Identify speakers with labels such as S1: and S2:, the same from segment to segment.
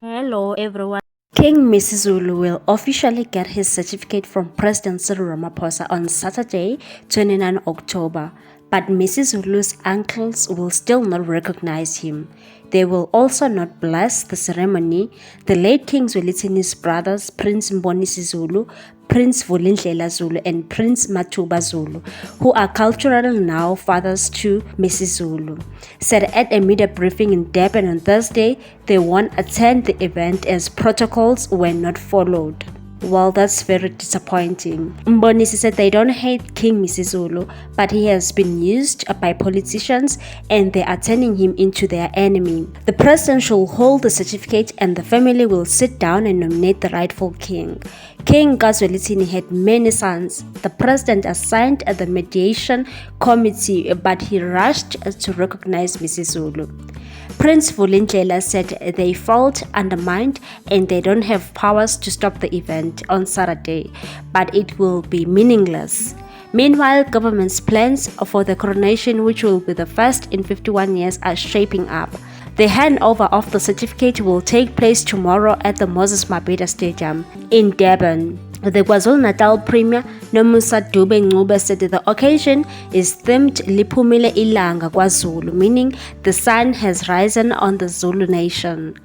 S1: Hello everyone. King Misizulu will officially get his certificate from President Cyril Ramaphosa on Saturday, 29 October, but Misizulu's uncles will still not recognize him. They will also not bless the ceremony. The late King Zwelithini's brothers, Prince Mbonisi Zulu, Prince Vulindlela Zulu, and Prince Matuba Zulu, who are culturally now fathers to Misizulu, said at a media briefing in Durban on Thursday they won't attend the event as protocols were not followed. Well, that's very disappointing. Mbonisi said they don't hate King Misizulu, but he has been used by politicians and they are turning him into their enemy. The president should hold the certificate and the family will sit down and nominate the rightful king. King Zwelithini had many sons. The president assigned the mediation committee, but he rushed to recognize Misizulu. Prince Vulindlela said they felt undermined and they don't have powers to stop the event on Saturday, but it will be meaningless. Meanwhile, government's plans for the coronation, which will be the first in 51 years, are shaping up. The handover of the certificate will take place tomorrow at the Moses Mabhida Stadium in Durban. The KwaZulu-Natal Premier Nomusa Dube Ncube said the occasion is themed Liphumile Ilanga KwaZulu, meaning the sun has risen on the Zulu nation.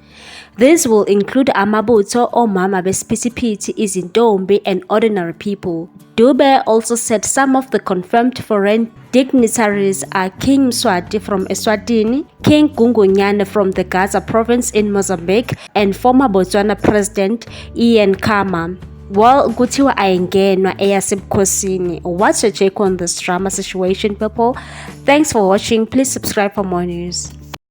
S1: This will include amabutho, omama besiphithiphithi, izintombi, and ordinary people. Dube also said some of the confirmed foreign dignitaries are King Mswati from Eswatini, King Gungonyane from the Gaza province in Mozambique, and former Botswana President Ian Khama. Well, kuthiwa ayingenwa eyasebukhosini. What's your take on this drama situation, people? Thanks for watching. Please subscribe for more news.